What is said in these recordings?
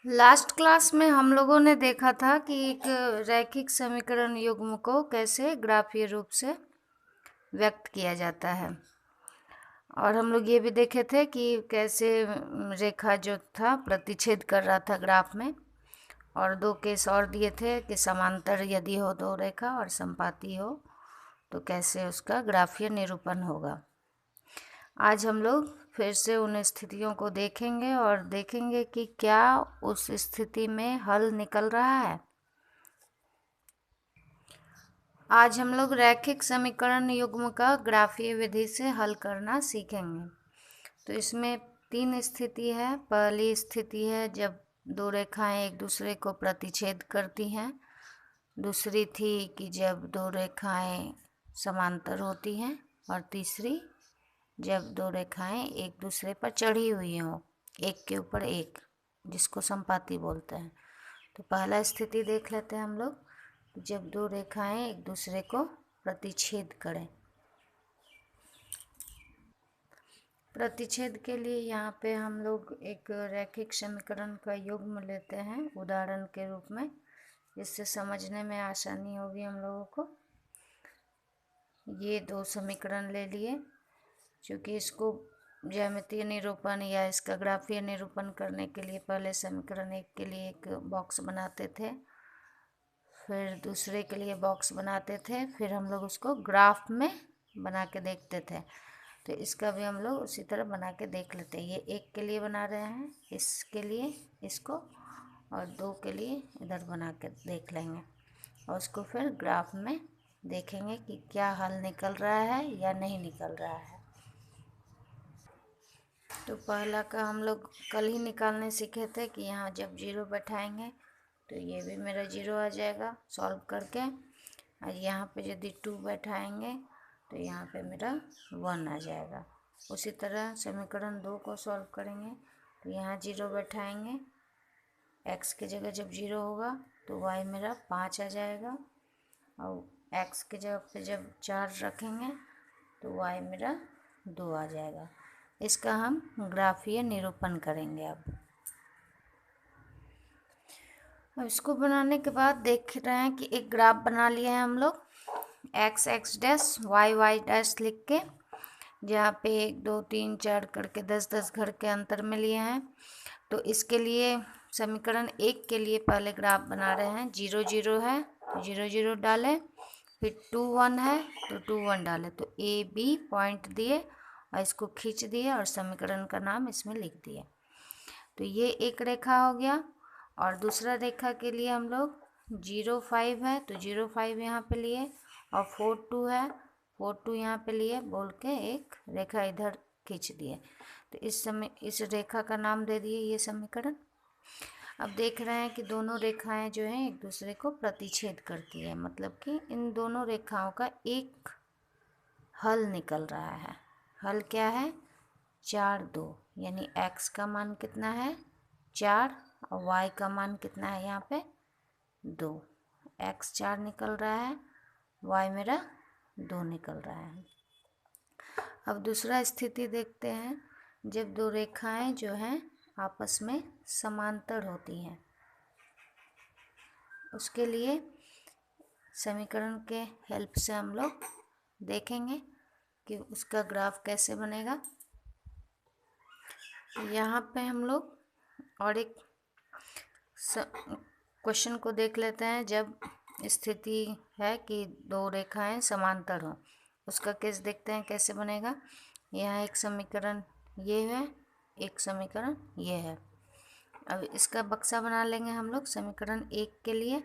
Last class में हम लोगों ने देखा था कि एक रैखिक समीकरण युग्म को कैसे ग्राफीय रूप से व्यक्त किया जाता है। और हम लोग ये भी देखे थे कि कैसे रेखा जो था प्रतिच्छेद कर रहा था ग्राफ में। और दो केस और दिए थे कि समांतर यदि हो दो रेखा और संपाती हो तो कैसे उसका ग्राफीय निरूपण होगा। आज हम लोग फिर से उन स्थितियों को देखेंगे और देखेंगे कि क्या उस स्थिति में हल निकल रहा है। आज हम लोग रैखिक समीकरण युग्म का ग्राफीय विधि से हल करना सीखेंगे। तो इसमें तीन स्थिति है। पहली स्थिति है जब दो रेखाएं एक दूसरे को प्रतिच्छेद करती हैं। दूसरी थी कि जब दो रेखाएं समांतर होती हैं। और तीसरी जब दो रेखाएं एक दूसरे पर चढ़ी हुई हों, एक के ऊपर एक, जिसको संपाती बोलते हैं। तो पहला स्थिति देख लेते हैं हम लोग, जब दो रेखाएं एक दूसरे को प्रतिच्छेद करें। प्रतिच्छेद के लिए यहाँ पे हम लोग एक रैखिक समीकरण का युग्म लेते हैं उदाहरण के रूप में, जिससे समझने में आसानी होगी हम लोगों को। ये दो समीकरण ले लिए, क्योंकि इसको ज्यामितीय निरूपण या इसका ग्राफीय निरूपण करने के लिए पहले समीकरण एक के लिए एक बॉक्स बनाते थे, फिर दूसरे के लिए बॉक्स बनाते थे, फिर हम लोग उसको ग्राफ में बना के देखते थे। तो इसका भी हम लोग उसी तरह बना के देख लेते हैं। ये एक के लिए बना रहे हैं, इसके लिए इसको, और दो के लिए इधर बना के देख लेंगे और उसको फिर ग्राफ में देखेंगे कि क्या हल निकल रहा है या नहीं निकल रहा है। तो पहला का हम लोग कल ही निकालने सीखे थे कि यहाँ जब जीरो बैठाएंगे तो ये भी मेरा जीरो आ जाएगा सॉल्व करके, और यहाँ पे यदि टू बैठाएंगे तो यहाँ पे मेरा वन आ जाएगा। उसी तरह समीकरण दो को सॉल्व करेंगे तो यहाँ जीरो बैठाएंगे, एक्स की जगह जब जीरो होगा तो वाई मेरा 5 आ जाएगा, और एक्स की जगह पे जब 4 रखेंगे तो वाई मेरा 2 आ जाएगा। इसका हम ग्राफीय निरूपण करेंगे। अब इसको बनाने के बाद देख रहे हैं कि एक ग्राफ बना लिए हैं हम लोग, X X dash Y Y dash लिख के, जहाँ पे 1 2 3 4 करके 10 घर के अंतर में लिए हैं। तो इसके लिए समीकरण एक के लिए पहले ग्राफ बना रहे हैं। 0 0 है तो 0 0 डालें, फिर 2 1 है तो 2 1 डालें। तो ए बी पॉइंट दिए और इसको खींच दिए और समीकरण का नाम इसमें लिख दिए। तो ये एक रेखा हो गया। और दूसरा रेखा के लिए हम लोग 0 5 है तो 0 5 यहाँ पे लिए, और 4 2 है 4 2 यहाँ पे लिए बोल के एक रेखा इधर खींच दिए। तो इस रेखा का नाम दे दिए ये समीकरण। अब देख रहे हैं कि दोनों रेखाएं जो हैं एक दूसरे को प्रतिच्छेद करती है, मतलब कि इन दोनों रेखाओं का एक हल निकल रहा है। हल क्या है? 4 2, यानी x का मान कितना है 4 और y का मान कितना है यहाँ पे 2। x 4 निकल रहा है, y मेरा 2 निकल रहा है। अब दूसरा स्थिति देखते हैं, जब दो रेखाएं जो हैं आपस में समांतर होती हैं। उसके लिए समीकरण के हेल्प से हम लोग देखेंगे कि उसका ग्राफ कैसे बनेगा। यहाँ पे हम लोग और एक क्वेश्चन को देख लेते हैं। जब स्थिति है कि दो रेखाएं समांतर हों, उसका केस देखते हैं कैसे बनेगा। यहाँ एक समीकरण ये है, एक समीकरण ये है। अब इसका बक्सा बना लेंगे हम लोग समीकरण एक के लिए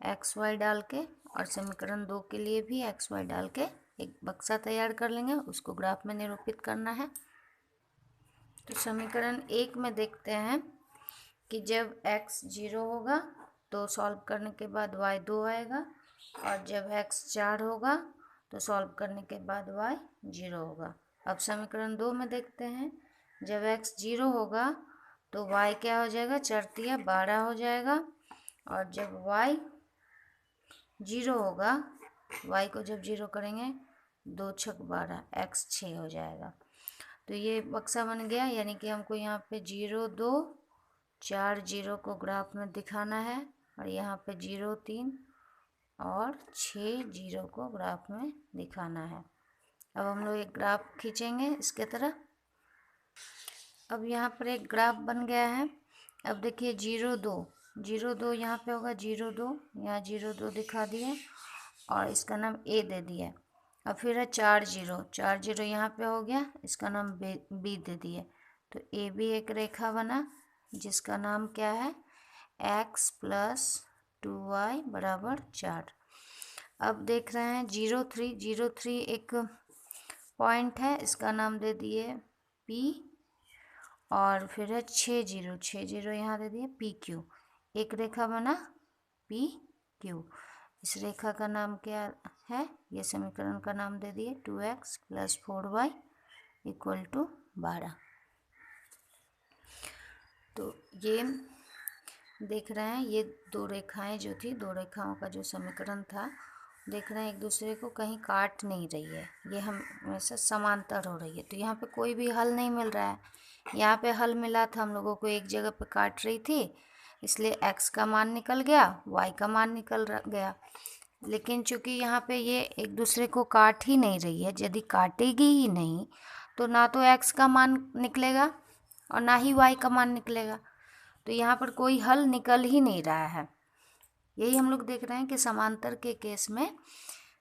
एक्स वाई डाल के, और समीकरण दो के लिए भी एक्स वाई डाल के एक बक्सा तैयार कर लेंगे। उसको ग्राफ में निरूपित करना है। तो समीकरण एक में देखते हैं कि जब x 0 होगा तो सॉल्व करने के बाद y 2 आएगा, और जब x 4 होगा तो सॉल्व करने के बाद y 0 होगा। अब समीकरण दो में देखते हैं, जब x 0 होगा तो y क्या हो जाएगा 4 तिया 12 हो जाएगा, और जब y 0 होगा, y को जब 0 करेंगे 2 छक 12, x 6 हो जाएगा। तो ये बक्सा बन गया, यानी कि हमको यहाँ पे 0 2 4 जीरो को ग्राफ में दिखाना है और यहाँ पे 0 3 और 6 जीरो को ग्राफ में दिखाना है। अब हम लोग एक ग्राफ खींचेंगे इसके तरह। अब यहाँ पर एक ग्राफ बन गया है। अब देखिए 0 2 यहाँ पे होगा, 0 2 यहाँ 0 2 दिखा दिए और इसका नाम ए दे दिया। अब फिर है 4 जीरो यहाँ पे हो गया, इसका नाम बी दे दिए। तो ए भी एक रेखा बना जिसका नाम क्या है, x + 2y = 4। अब देख रहे हैं 0 3 एक पॉइंट है, इसका नाम दे दिए P। और फिर है 6 जीरो यहाँ दे दिए PQ। एक रेखा बना PQ। इस रेखा का नाम क्या है, ये समीकरण का नाम दे दिए 2x + 4y = 12। तो ये देख रहे हैं, ये दो रेखाएं जो थी, दो रेखाओं का जो समीकरण था, देख रहे हैं एक दूसरे को कहीं काट नहीं रही है, ये हमेशा समांतर हो रही है। तो यहाँ पे कोई भी हल नहीं मिल रहा है। यहाँ पे हल मिला था हम लोगों को, एक जगह पे काट रही थी, इसलिए x का मान निकल गया, y का मान निकल गया। लेकिन चूंकि यहाँ पे ये एक दूसरे को काट ही नहीं रही है, यदि काटेगी ही नहीं तो ना तो x का मान निकलेगा और ना ही y का मान निकलेगा। तो यहाँ पर कोई हल निकल ही नहीं रहा है। यही हम लोग देख रहे हैं कि समांतर के केस में,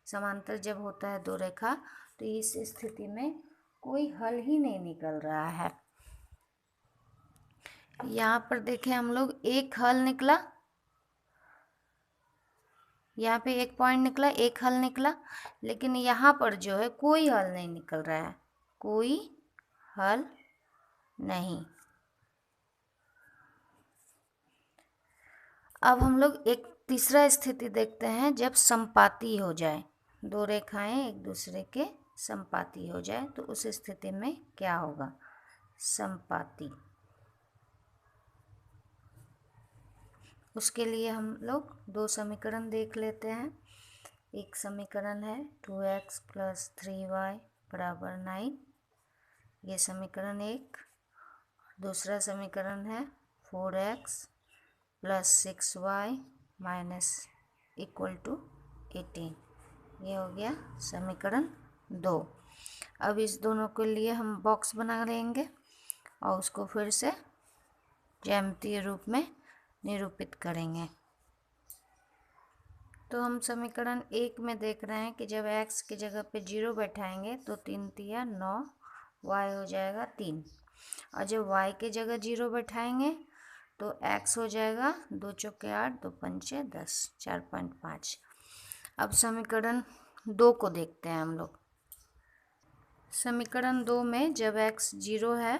समांतर जब होता है दो रेखा, तो इस स्थिति में कोई हल ही नहीं निकल रहा है। यहाँ पर देखें हम लोग, एक हल निकला, यहाँ पे एक पॉइंट निकला, एक हल निकला, लेकिन यहाँ पर जो है कोई हल नहीं निकल रहा है, कोई हल नहीं। अब हम लोग एक तीसरा स्थिति देखते हैं, जब संपाती हो जाए, दो रेखाएं एक दूसरे के संपाती हो जाए, तो उस स्थिति में क्या होगा, संपाती। उसके लिए हम लोग दो समीकरण देख लेते हैं। एक समीकरण है 2x + 3y = 9, ये समीकरण एक। दूसरा समीकरण है 4x + 6y - = 18, ये हो गया समीकरण 2। अब इस दोनों के लिए हम बॉक्स बना लेंगे और उसको फिर से ज्यामितीय रूप में निरूपित करेंगे। तो हम समीकरण 1 में देख रहे हैं कि जब x की जगह पे 0 बैठाएंगे तो 3 तिया 9, y हो जाएगा 3। और जब y की जगह 0 बैठाएंगे तो x हो जाएगा 2 चौके 8, 2 पंचे 10, 4.5। अब समीकरण 2 को देखते हैं हम लोग। समीकरण 2 में जब x 0 है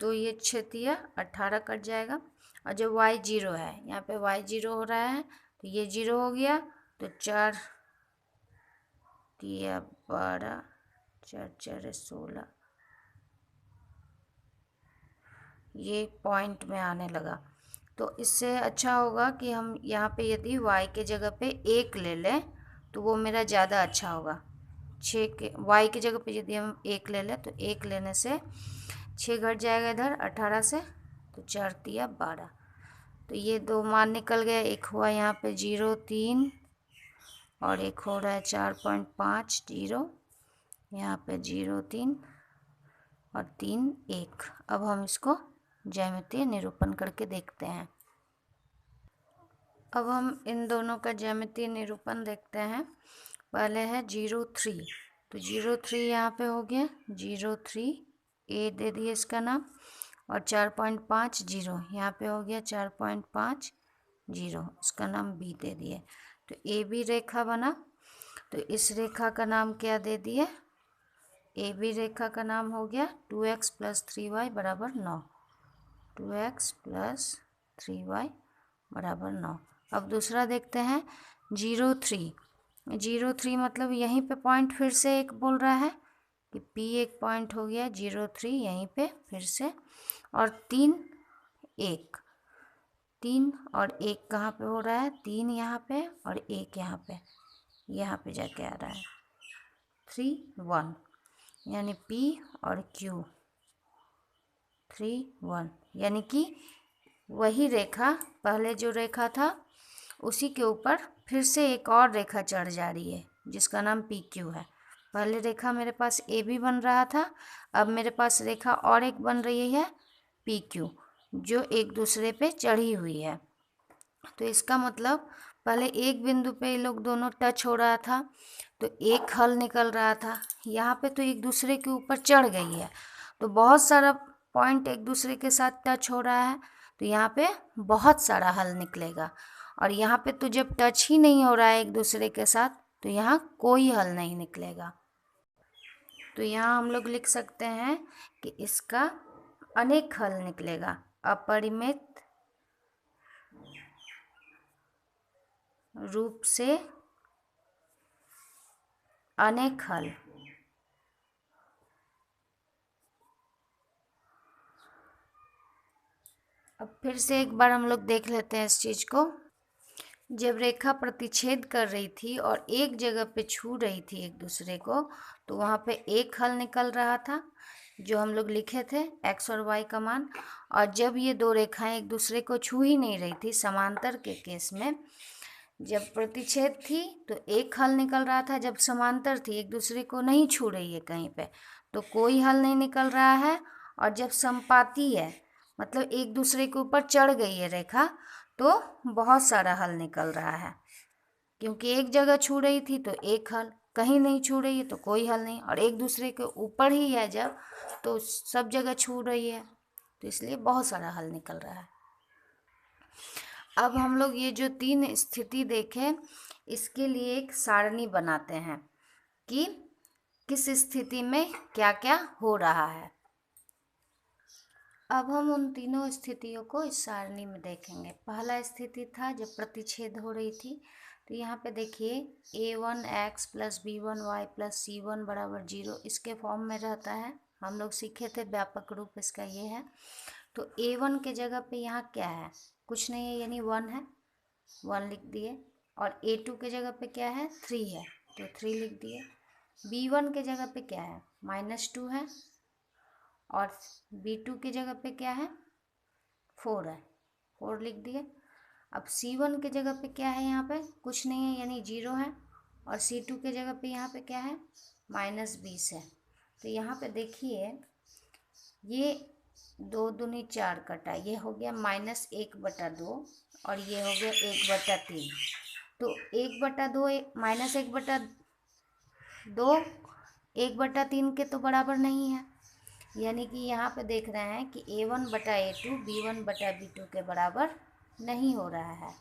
तो ये 6 तिया 18 कट जाएगा, और जब y 0 है, यहाँ पे y 0 हो रहा है तो ये 0 हो गया, तो 4 तिया 12, 4 4 16, ये पॉइंट में आने लगा। तो इससे अच्छा होगा कि हम यहाँ पे यदि y के जगह पे 1 ले लें तो वो मेरा ज़्यादा अच्छा होगा। 6 के y की जगह पे यदि हम 1 ले लें तो 1 लेने से 6 घट जाएगा इधर 18 से, तो 4 तिया 12। तो ये दो मान निकल गया, एक हुआ यहाँ पे 0 3 और एक हो रहा है 4.5 0, यहाँ पे 0 3 और 3 1। अब हम इसको ज्यामितीय निरूपण करके देखते हैं। अब हम इन दोनों का ज्यामितीय निरूपण देखते हैं। पहले है 0 3, तो 0 3 यहाँ पे हो गया, 0 3 ए दे दिए इसका नाम, और 4.5 0 यहाँ पे हो गया, 4.5 0 इसका नाम बी दे दिए। तो ए बी रेखा बना, तो इस रेखा का नाम क्या दे दिए, ए बी रेखा का नाम हो गया 2x + 3y = 9, 2x + 3y = 9। अब दूसरा देखते हैं 0 3, 0 3 मतलब यहीं पे पॉइंट फिर से एक बोल रहा है कि P एक पॉइंट हो गया, 0 3 यहीं पे फिर से, और 3 1, 3 और 1 कहाँ पे हो रहा है, 3 यहाँ पे और 1 यहाँ पे जाके आ रहा है, 3 1, यानी P और Q 3 1, यानी कि वही रेखा, पहले जो रेखा था उसी के ऊपर फिर से एक और रेखा चढ़ जा रही है जिसका नाम पी क्यू है। पहले रेखा मेरे पास ए बी बन रहा था, अब मेरे पास रेखा और एक बन रही है पी क्यू, जो एक दूसरे पे चढ़ी हुई है। तो इसका मतलब पहले एक बिंदु पे ये लोग दोनों टच हो रहा था तो एक हल निकल रहा था, यहाँ पे तो एक दूसरे के ऊपर चढ़ गई है तो बहुत सारा पॉइंट एक दूसरे के साथ टच हो रहा है, तो यहाँ पे बहुत सारा हल निकलेगा। और यहाँ पे तो जब टच ही नहीं हो रहा है एक दूसरे के साथ तो यहाँ कोई हल नहीं निकलेगा। तो यहाँ हम लोग लिख सकते हैं कि इसका अनेक हल निकलेगा, अपरिमित रूप से अनेक हल। अब फिर से एक बार हम लोग देख लेते हैं इस चीज़ को। जब रेखा प्रतिच्छेद कर रही थी और एक जगह पे छू रही थी एक दूसरे को तो वहाँ पे एक हल निकल रहा था जो हम लोग लिखे थे x और y का मान। और जब ये दो रेखाएं एक दूसरे को छू ही नहीं रही थी, समांतर के केस में जब प्रतिच्छेद थी तो एक हल निकल रहा था, जब समांतर थी एक दूसरे को नहीं छू रही है कहीं पे तो कोई हल नहीं निकल रहा है। और जब संपाती है मतलब एक दूसरे के ऊपर चढ़ गई है रेखा तो बहुत सारा हल निकल रहा है, क्योंकि एक जगह छू रही थी तो एक हल, कहीं नहीं छू रही है तो कोई हल नहीं, और एक दूसरे के ऊपर ही है जब तो सब जगह छू रही है तो इसलिए बहुत सारा हल निकल रहा है। अब हम लोग ये जो तीन स्थिति देखें इसके लिए एक सारणी बनाते हैं कि किस स्थिति में क्या क्या हो रहा है। अब हम उन तीनों स्थितियों को इस सारणी में देखेंगे। पहला स्थिति था जब प्रतिच्छेद हो रही थी, तो यहाँ पे देखिए a1x plus b1y plus c1 बराबर 0 इसके फॉर्म में रहता है। हम लोग सीखे थे, व्यापक रूप इसका ये है। तो a1 के जगह पे यहाँ क्या है, कुछ नहीं है यानी 1 है, 1 लिख दिए। और a2 के जगह पे क्या है, 3 है तो 3 लिख दिए। b1 के जगह पे क्या है, -2 है, और b2 की जगह पे क्या है, 4 है, 4 लिख दिए। अब c1 की जगह पे क्या है, यहाँ पे कुछ नहीं है यानी 0 है, और c2 की जगह पे यहाँ पे क्या है, -20 है। तो यहाँ पे देखिए ये 2 दूनी 4 कटा, ये हो गया -1/2 और ये हो गया 1/3। तो 1/2 -1/2 1/3 के तो बराबर नहीं है, यानी कि यहाँ पे देख रहे हैं कि a1/a2 b1/b2 के बराबर नहीं हो रहा है,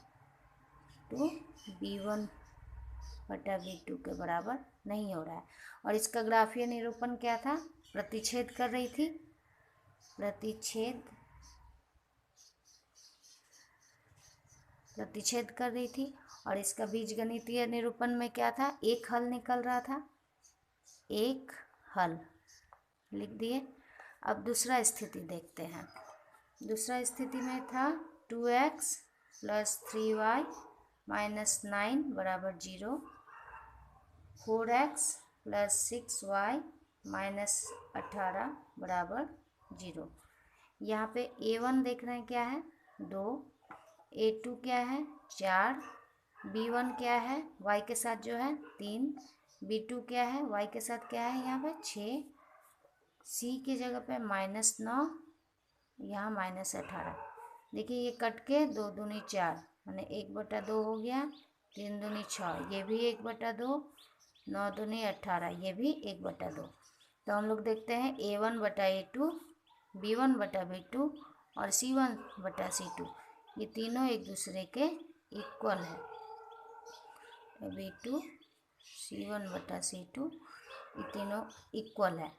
तो b1/b2 के बराबर नहीं हो रहा है। और इसका ग्राफीय निरूपण क्या था, प्रतिच्छेद कर रही थी, प्रतिच्छेद कर रही थी, और इसका बीजगणितीय निरूपण में क्या था, एक हल निकल रहा था, एक हल लिख दिए। अब दूसरा स्थिति देखते हैं। दूसरा स्थिति में था 2x प्लस 3y माइनस 9 बराबर 0, 4x प्लस 6y माइनस 18 बराबर 0। यहाँ पे a1 देख रहे हैं क्या है, 2, a2 क्या है, 4, b1 क्या है y के साथ जो है 3, b2 क्या है y के साथ क्या है यहाँ पे 6, c की जगह पे -9, यहाँ -18। देखिए ये कट के 2 दूनी 4 मैंने 1/2 हो गया, 3 दूनी 6 ये भी 1/2, 9 दूनी 18 ये भी 1/2। तो हम लोग देखते हैं a1/a2 b1/b2 और c1/c2 ये तीनों एक दूसरे के इक्वल है। b2 c1/c2 ये तीनों इक्वल है।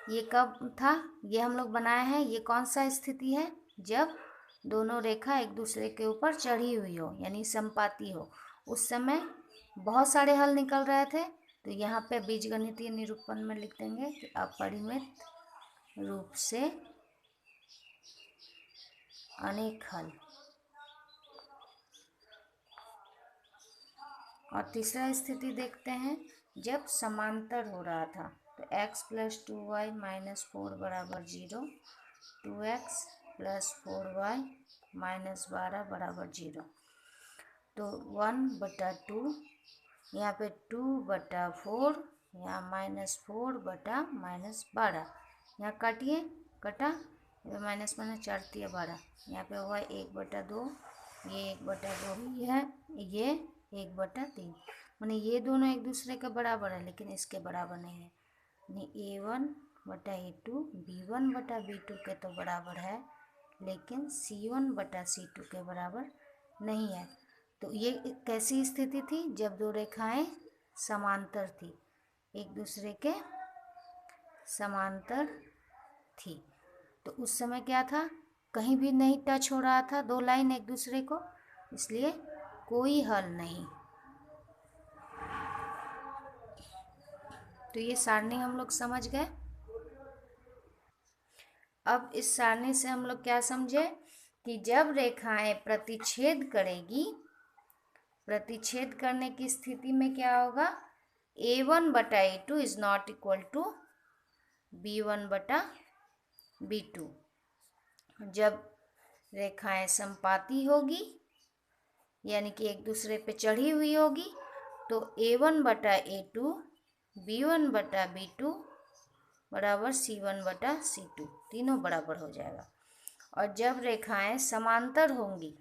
ये कब था, ये हम लोग बनाए हैं, ये कौन सा स्थिति है, जब दोनों रेखा एक दूसरे के ऊपर चढ़ी हुई हो यानी संपाती हो, उस समय बहुत सारे हल निकल रहे थे। तो यहाँ पे बीजगणितीय निरूपण में लिख देंगे कि अपरिमित रूप से अनेक हल। और तीसरा स्थिति देखते हैं जब समांतर हो रहा था, तो x प्लस 2y माइनस 4 बराबर 0, 2x प्लस 4y -12 बराबर 0। तो 1/2, यहाँ पे 2/4, यहाँ -4/-12, यहाँ काटिए, कटा, माइनस माइनस 4 × 12, यहाँ पे हुआ 1/2, ये 1/2 ही है, ये 1/3। माने ये दोनों एक दूसरे के बराबर है, लेकिन इसके बराबर नहीं है। A1/A2 B1/B2 के तो बराबर है, लेकिन C1/C2 के बराबर नहीं है। तो ये कैसी स्थिति थी? जब दो रेखाएं समांतर थी, एक दूसरे के समांतर थी। तो उस समय क्या था? कहीं भी नहीं टच हो रहा था दो लाइन एक दूसरे को, इसलिए कोई हल नहीं। तो ये सारणी हम लोग समझ गए। अब इस सारणी से हम लोग क्या समझे कि जब रेखाएं प्रतिच्छेद करेगी, प्रतिच्छेद करने की स्थिति में क्या होगा? A1/A2 is not equal to B1/B2। जब रेखाएं समपाती होगी, यानी कि एक दूसरे पे चढ़ी हुई होगी, तो A1/A2 B1/B2 बराबर C1/C2, तीनों बराबर हो जाएगा। और जब रेखाएं समांतर होंगी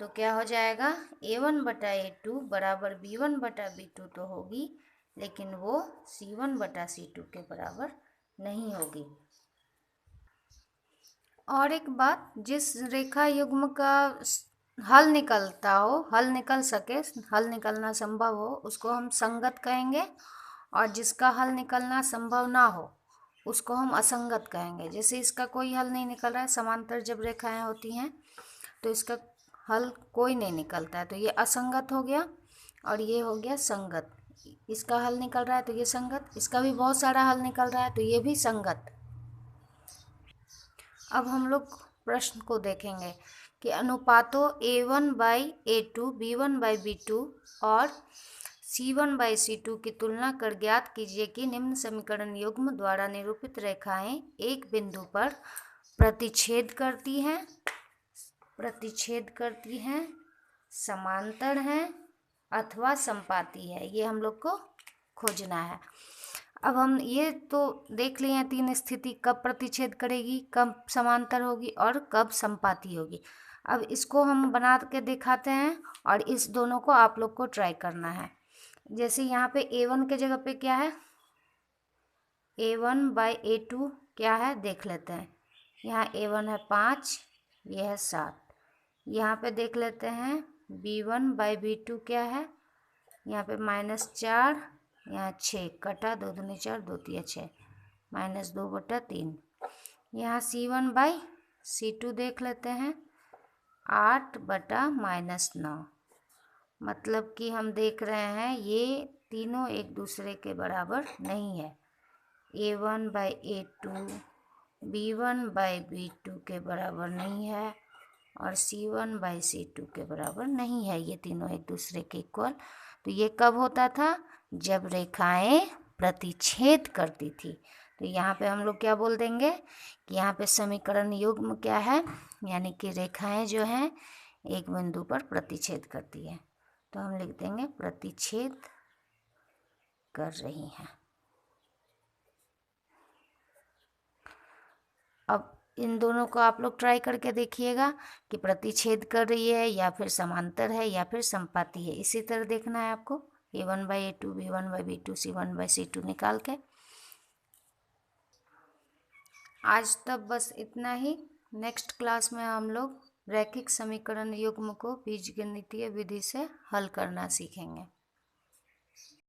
तो क्या हो जाएगा? A1/A2 बराबर B1/B2 तो होगी, लेकिन वो C1/C2 के बराबर नहीं होगी। और एक बात, जिस रेखा युग्म का हल निकलता हो, हल निकल सके, हल निकलना संभव हो, उसको हम संगत कहेंगे, और जिसका हल निकलना संभव ना हो उसको हम असंगत कहेंगे। जैसे इसका कोई हल नहीं निकल रहा है, समांतर जब रेखाएं होती हैं तो इसका हल कोई नहीं निकलता है, तो ये असंगत हो गया, और ये हो गया संगत। इसका हल निकल रहा है तो ये संगत, इसका भी बहुत सारा हल निकल रहा है तो ये भी संगत। अब हम लोग प्रश्न को देखेंगे कि अनुपातों A1/A2 B1/B2 और C1/C2 की तुलना कर ज्ञात कीजिए कि निम्न समीकरण युग्म द्वारा निरूपित रेखाएं एक बिंदु पर प्रतिच्छेद करती हैं, समांतर हैं अथवा समपाती है। ये हम लोग को खोजना है। अब हम ये तो देख लिए हैं तीन स्थिति, कब प्रतिच्छेद करेगी, कब समांतर होगी और कब समपाती होगी। अब इसको हम बना के दिखाते हैं, और इस दोनों को आप लोग को ट्राई करना है। जैसे यहाँ पे A1 के जगह पे क्या है? A1/A2 क्या है देख लेते हैं। यहाँ A1 है 5, ये है 7। यहाँ पे देख लेते हैं B1/B2 क्या है? यहाँ पे -4, यहाँ 6, कटा, 2 दूनी 4, 2 तिया 6, -2/3। यहाँ C1/C2 देख लेते हैं 8/-9। मतलब कि हम देख रहे हैं ये तीनों एक दूसरे के बराबर नहीं है। A1/A2 B1/B2 के बराबर नहीं है, और C1/C2 के बराबर नहीं है। ये तीनों एक दूसरे के इक्वल। तो ये कब होता था? जब रेखाएं प्रतिच्छेद करती थी। तो यहाँ पे हम लोग क्या बोल देंगे कि यहाँ पे समीकरण युग्म क्या है, यानी कि रेखाएं जो हैं एक बिंदु पर प्रतिच्छेद करती है। तो हम लिख देंगे प्रतिच्छेद कर रही हैं। अब इन दोनों को आप लोग ट्राई करके देखिएगा कि प्रतिच्छेद कर रही है या फिर समांतर है या फिर समपाती है। इसी तरह देखना है आपको A1/A2 B1/B2 C1/C2 निकाल के। आज तक बस इतना ही। नेक्स्ट क्लास में हम लोग रैखिक समीकरण युग्म को बीजगणितीय विधि से हल करना सीखेंगे।